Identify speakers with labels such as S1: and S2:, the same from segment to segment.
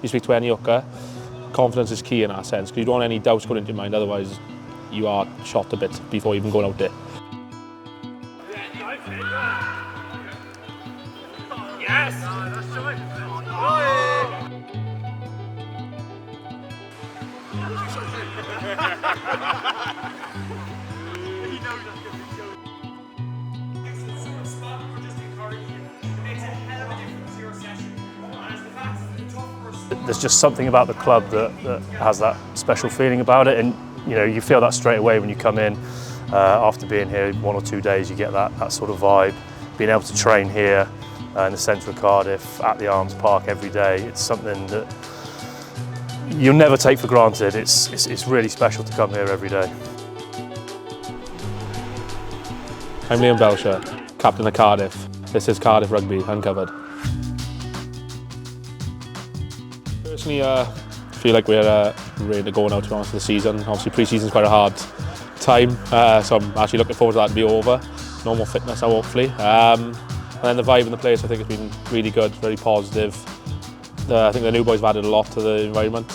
S1: you speak to any hooker, confidence is key in that sense, because you don't want any doubts going into your mind, otherwise you are shot a bit before even going out there.
S2: Yes!
S3: There's just something about the club that has that special feeling about it, and you feel that straight away when you come in. After being here 1 or 2 days, you get that sort of vibe. Being able to train here in the centre of Cardiff at the Arms Park every day, it's something that you'll never take for granted. It's really special to come here every day.
S1: I'm Liam Belcher, captain of Cardiff. This is Cardiff Rugby Uncovered. Personally, I feel like we're ready to go now, to be honest, for the season. Obviously, pre-season's quite a hard time, so I'm actually looking forward to that to be over. No more fitness now, hopefully. And then the vibe in the place, I think, has been really good, very positive. I think the new boys have added a lot to the environment,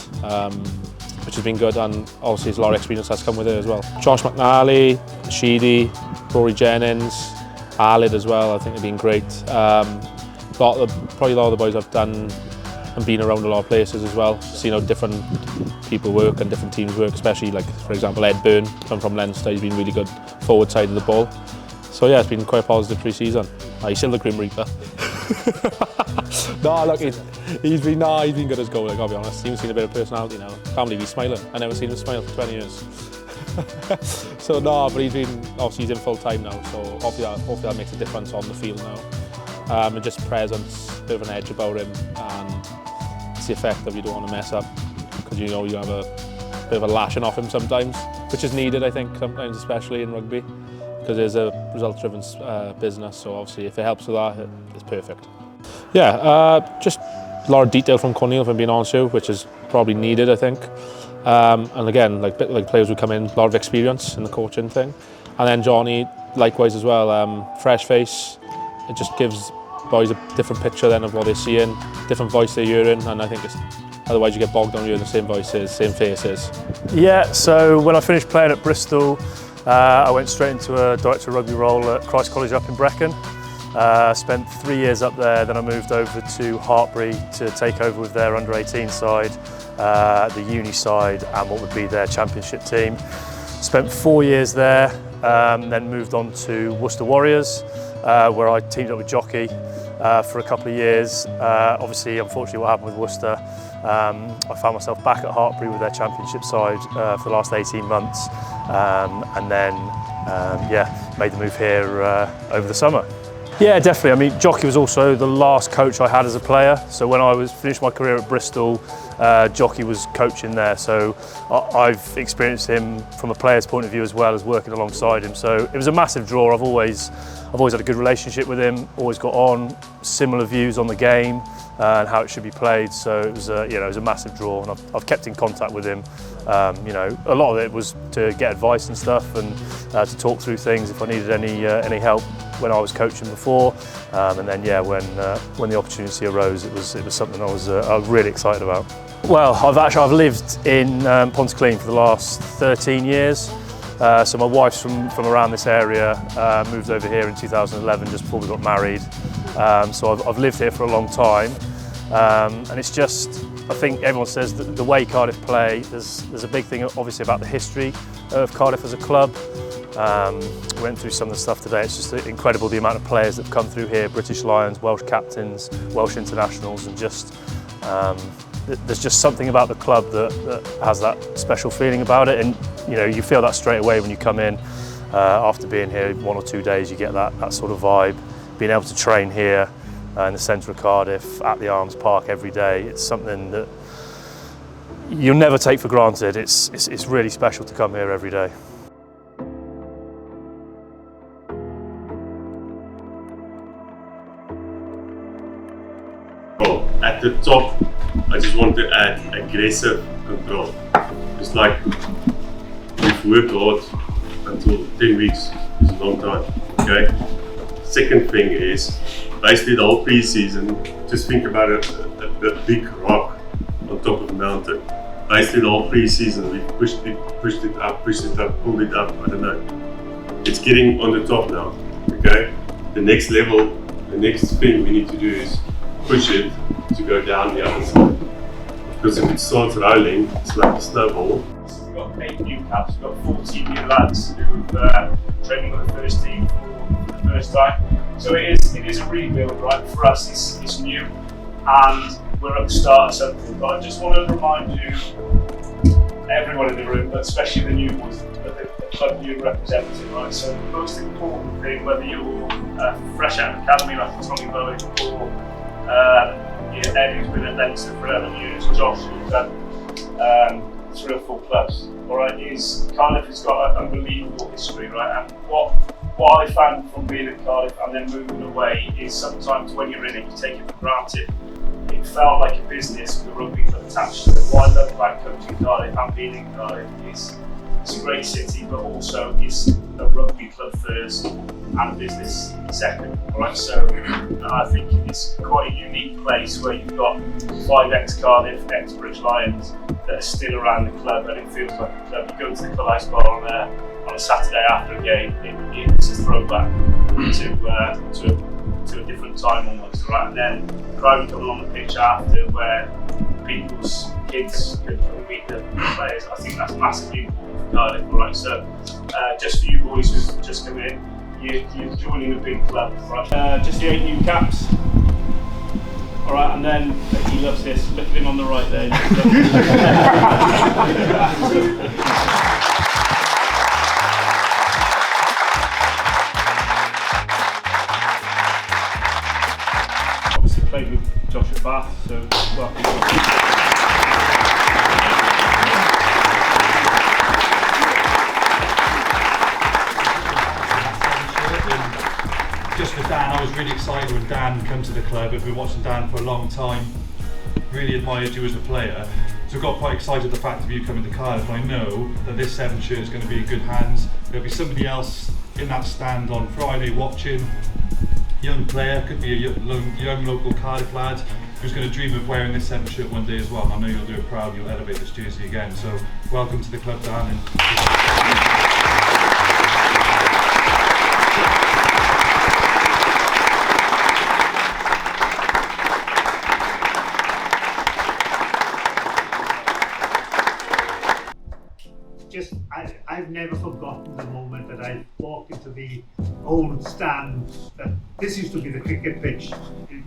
S1: which has been good, and obviously there's a lot of experience that's come with it as well. Josh McNally, Sheedy, Rory Jennings, Alid as well, I think have been great. Probably a lot of the boys have done and been around a lot of places as well, seen how different people work and different teams work, especially like, for example, Ed Byrne, come from Leinster, he's been really good forward side of the ball. So yeah, it's been quite a positive pre-season. He's still the Grim Reaper. No, look, he's been good as goal, I've got to be honest. He's seen a bit of personality now. Can't believe he's smiling. I've never seen him smile for 20 years. So no, but obviously he's in full time now, so hopefully that makes a difference on the field now. And just presence, a bit of an edge about him, and it's the effect of you don't want to mess up, because you have a bit of a lashing off him sometimes, which is needed, I think, sometimes, especially in rugby, because it is a result-driven business, so obviously if it helps with that, it's perfect. Yeah, just a lot of detail from Cornel, if I'm being honest with you, which is probably needed, I think. And again, like players who come in, a lot of experience in the coaching thing. And then Johnny, likewise as well, fresh face. It just gives boys a different picture then of what they're seeing, different voice they're hearing, and I think otherwise you get bogged down hearing the same voices, same faces.
S3: Yeah, so when I finished playing at Bristol, I went straight into a director of rugby role at Christ College up in Brecon. Spent 3 years up there, then I moved over to Hartpury to take over with their under-18 side, the uni side, and what would be their championship team. Spent 4 years there, then moved on to Worcester Warriors, where I teamed up with Jockey for a couple of years. Obviously, unfortunately, what happened with Worcester, I found myself back at Hartpury with their championship side for the last 18 months, and then made the move here over the summer. Yeah, definitely. I mean, Jockey was also the last coach I had as a player. So when I finished my career at Bristol, Jockey was coaching there. So I've experienced him from a player's point of view as well as working alongside him. So it was a massive draw. I've always had a good relationship with him. Always got on, similar views on the game and how it should be played. So it was a massive draw, and I've kept in contact with him. A lot of it was to get advice and stuff, and to talk through things if I needed any help when I was coaching before, and then when the opportunity arose, it was something I was really excited about. Well, I've lived in Pontyclean for the last 13 years. So my wife's from around this area, moved over here in 2011 just before we got married. So I've lived here for a long time, and it's just, I think everyone says that the way Cardiff play, there's a big thing obviously about the history of Cardiff as a club. We went through some of the stuff today. It's just incredible the amount of players that have come through here, British Lions, Welsh captains, Welsh internationals, and just there's just something about the club that has that special feeling about it, and you feel that straight away when you come in. After being here 1 or 2 days, you get that sort of vibe. Being able to train here in the centre of Cardiff at the Arms Park every day, it's something that you'll never take for granted. It's really special to come here every day.
S4: At the top, I just want to add aggressive control. It's like we've worked hard until 10 weeks is a long time, okay? Second thing is, basically the whole pre-season, just think about a big rock on top of a mountain. Basically the whole pre-season, we pushed it up, pulled it up, I don't know. It's getting on the top now, okay? The next level, the next thing we need to do is push it to go down the other side. Because if it starts rolling, it's like a snowball.
S2: So we've got 8 new caps, we've got 14 new lads who've training with the first team for the first time. So it is a rebuild, right? For us, it's new, and we're at the start of something. But I just want to remind you, everyone in the room, but especially the new ones, that the club you're representing, right? So the most important thing, whether you're fresh out of the academy like Tommy Bowen, or Ed, who's been at Leinster for 11 years, Josh, who's done 3 or 4 clubs, all right, is Cardiff has got an unbelievable history, right? And what I found from being at Cardiff and then moving away is sometimes when you're in it, you take it for granted. It felt like a business with a rugby club attached to it. What I love about coaching Cardiff and being in Cardiff is it's a great city, but also it's a rugby club first and a business second. Right? So I think it's quite a unique place where you've got 5 ex-Cardiff, ex-British Lions that are still around the club, and it feels like a club. You go to the clubhouse bar on a Saturday after a game, it's a throwback to a different time almost, right? And then the crowd coming on the pitch after, where people's kids can come and meet the players. I think that's massively important for Cardiff, right? So just for you boys who've just come in, you're joining a big club, right? Just the 8 new caps. All right, and then he loves this. Look at him on the right there. Obviously played with Josh at Bath, so welcome Josh.
S5: Just for Dan, I was really excited when Dan came to the club. I've been watching Dan for a long time, really admired you as a player. So I got quite excited at the fact of you coming to Cardiff. I know that this 7 shirt is going to be in good hands. There'll be somebody else in that stand on Friday watching. Young player, could be a young local Cardiff lad who's going to dream of wearing this 7 shirt one day as well. And I know you'll do it proud, you'll elevate this jersey again. So welcome to the club, Dan.
S6: I've never forgotten the moment that I walked into the old stand. That this used to be the cricket pitch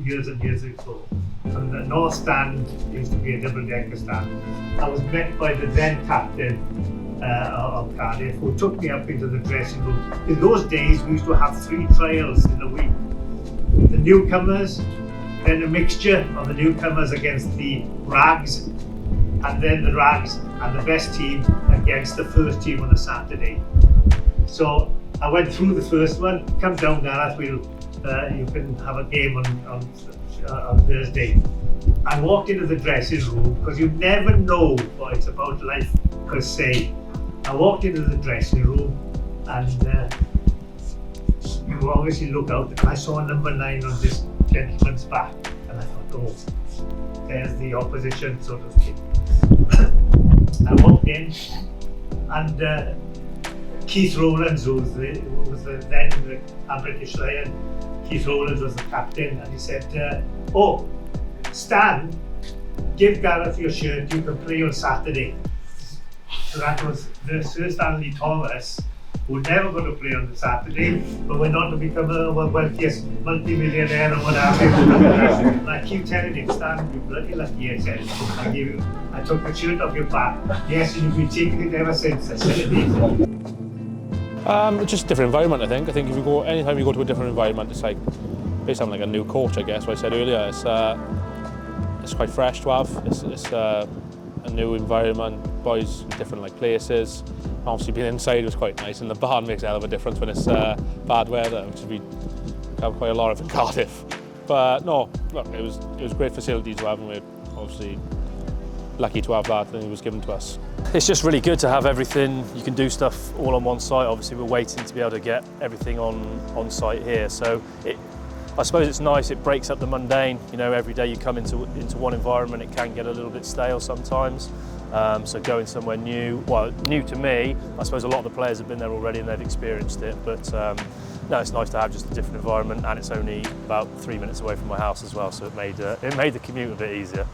S6: years and years ago. And the north stand used to be a double-decker stand. I was met by the then captain of Cardiff, who took me up into the dressing room. In those days, we used to have 3 trials in a week. The newcomers, then a mixture of the newcomers against the rags, and then the rags and the best team against the first team on a Saturday. So I went through the first one. Come down, Gareth, you can have a game on Thursday. I walked into the dressing room, because you never know what it's about life per se. I walked into the dressing room, and you obviously look out, and I saw number 9 on this gentleman's back, and I thought, oh, there's the opposition, so to speak. I walked in, and Keith Rowlands, who was then a British Lion, Keith Rowlands was the captain, and he said, oh, Stan, give Gareth your shirt, you can play on Saturday. So that was Sir Stanley Thomas, who was never going to play on the Saturday, but went on to become a wealthiest multi-millionaire or whatever. And I keep telling him, Stan, you're bloody lucky, I said. I took the shirt off your back. Yes, and you've been taking it ever since. I said it is.
S1: Just a different environment, I think. I think if you go, anytime you go to a different environment, it's like basically like a new coach, I guess. What I said earlier, it's quite fresh to have. It's a new environment, boys in different like places. Obviously being inside was quite nice, and the barn makes a hell of a difference when it's bad weather, which we have quite a lot of in Cardiff. But no, look, it was great facilities to have, and we're obviously lucky to have that, and it was given to us.
S3: It's just really good to have everything. You can do stuff all on one site. Obviously we're waiting to be able to get everything on site here, so I suppose it's nice, it breaks up the mundane. You know, every day you come into one environment, it can get a little bit stale sometimes. So going somewhere new, well, new to me, I suppose a lot of the players have been there already and they've experienced it, but no, it's nice to have just a different environment, and it's only about 3 minutes away from my house as well, so it made the commute a bit easier.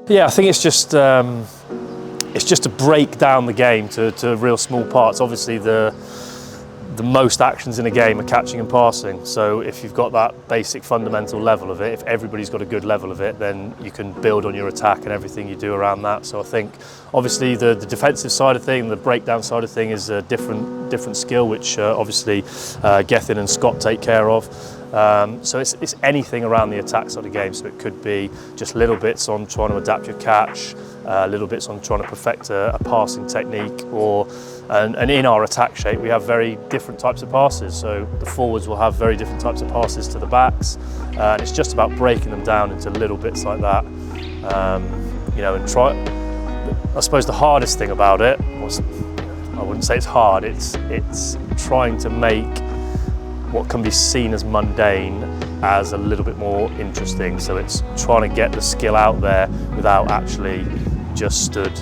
S3: Yeah, I think it's just to break down the game to real small parts. Obviously, the most actions in a game are catching and passing. So if you've got that basic fundamental level of it, if everybody's got a good level of it, then you can build on your attack and everything you do around that. So I think obviously the defensive side of thing, the breakdown side of thing is a different skill, which obviously Gethin and Scott take care of. So it's anything around the attack side of the game. So it could be just little bits on trying to adapt your catch, little bits on trying to perfect a passing technique, and in our attack shape we have very different types of passes. So the forwards will have very different types of passes to the backs, and it's just about breaking them down into little bits like that. You know, and try. I suppose the hardest thing about it was, I wouldn't say it's hard. It's trying to make what can be seen as mundane as a little bit more interesting. So it's trying to get the skill out there without actually just stood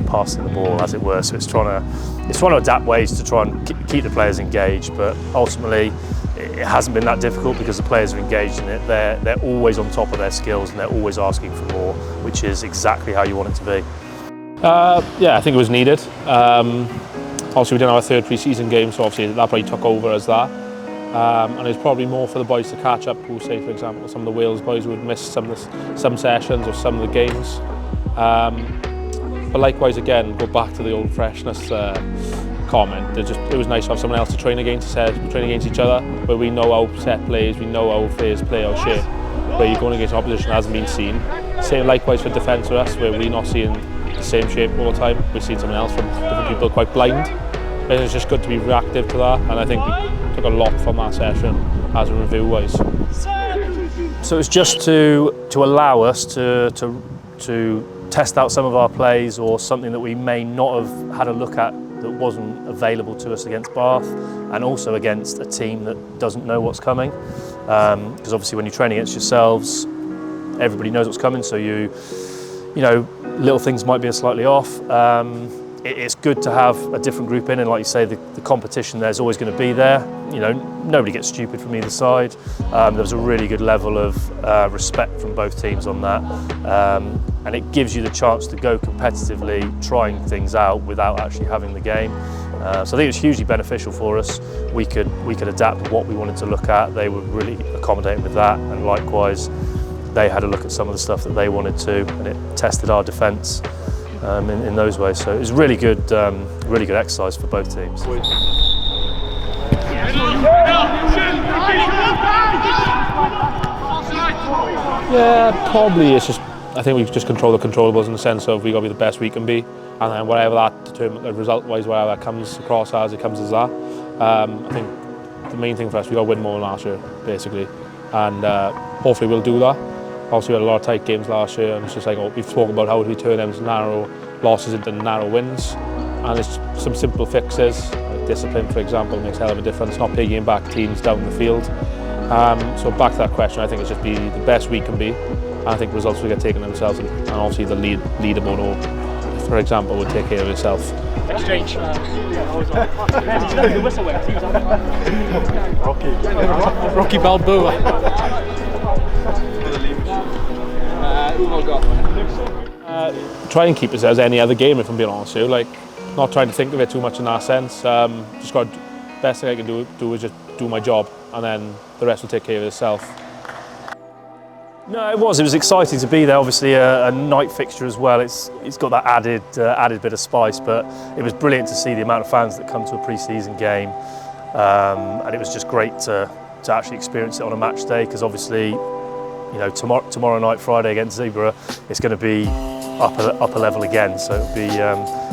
S3: passing the ball, as it were. So it's trying to adapt ways to try and keep the players engaged, but ultimately it hasn't been that difficult because the players are engaged in it. They're always on top of their skills and they're always asking for more, which is exactly how you want it to be.
S1: Yeah, I think it was needed. Obviously we didn't have a third pre-season game, so obviously that probably took over as that. And it's probably more for the boys to catch up who, say for example, some of the Wales boys who would miss some sessions or some of the games. But likewise again, go back to the old freshness comment. It was nice to have someone else to train against each other, where we know how set plays, we know how players play our shape, where you're going against opposition hasn't been seen. Same likewise for defence for us, where we're not seeing the same shape all the time. We're seeing someone else from different people quite blind. But it's just good to be reactive to that, and I think we took a lot from that session as a review wise.
S3: So it's just to allow us to test out some of our plays, or something that we may not have had a look at that wasn't available to us against Bath, and also against a team that doesn't know what's coming. Because obviously when you train against yourselves, everybody knows what's coming, so you know, little things might be slightly off. It's good to have a different group in, and like you say, the competition there's always going to be there. You know, nobody gets stupid from either side. There was a really good level of respect from both teams on that, and it gives you the chance to go competitively, trying things out without actually having the game. So I think it was hugely beneficial for us. We could adapt what we wanted to look at. They were really accommodating with that, and likewise, they had a look at some of the stuff that they wanted to, and it tested our defence in those ways. So it was really good exercise for both teams.
S1: Yeah, probably it's just, I think we just control the controllables in the sense of we got to be the best we can be, and then whatever that determines, result-wise, whatever that comes across as, it comes as that. I think the main thing for us, we got to win more than last year, basically, and hopefully we'll do that. Obviously we had a lot of tight games last year, and it's just like, we've spoken about how we turn them narrow losses into narrow wins, and it's some simple fixes. Discipline, for example, makes a hell of a difference, not pigging back teams down the field. So back to that question, I think it's just be the best we can be, and I think results will get taken themselves, and obviously the leaderboard, for example, would take care of itself.
S7: Exchange. Rocky Balboa. Who have I got?
S1: Try and keep it as any other game, if I'm being honest with you. Like, not trying to think of it too much in that sense. Just got best thing I can do is just do my job, and then the rest will take care of itself.
S3: No, it was exciting to be there. Obviously, a night fixture as well. It's got that added bit of spice, but it was brilliant to see the amount of fans that come to a pre-season game, and it was just great to actually experience it on a match day, because obviously, you know, tomorrow night, Friday against Zebra, it's going to be upper level again. So it'll be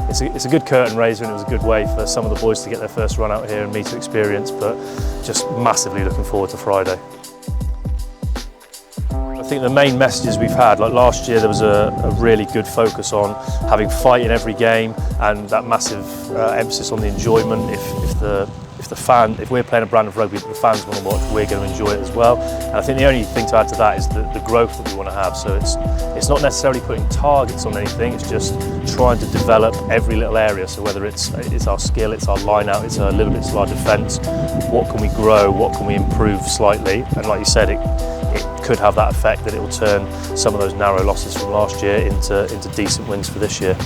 S3: it's a good curtain raiser, and it was a good way for some of the boys to get their first run out here and me to experience. But just massively looking forward to Friday. I think the main messages we've had, like last year, there was a really good focus on having fight in every game, and that massive emphasis on the enjoyment. If we're playing a brand of rugby that the fans want to watch, we're going to enjoy it as well. And I think the only thing to add to that is the growth that we want to have. So it's not necessarily putting targets on anything, it's just trying to develop every little area. So whether it's our skill, it's our line out, it's a little bit of our defence, what can we grow, what can we improve slightly? And like you said, it could have that effect that it will turn some of those narrow losses from last year into decent wins for this year.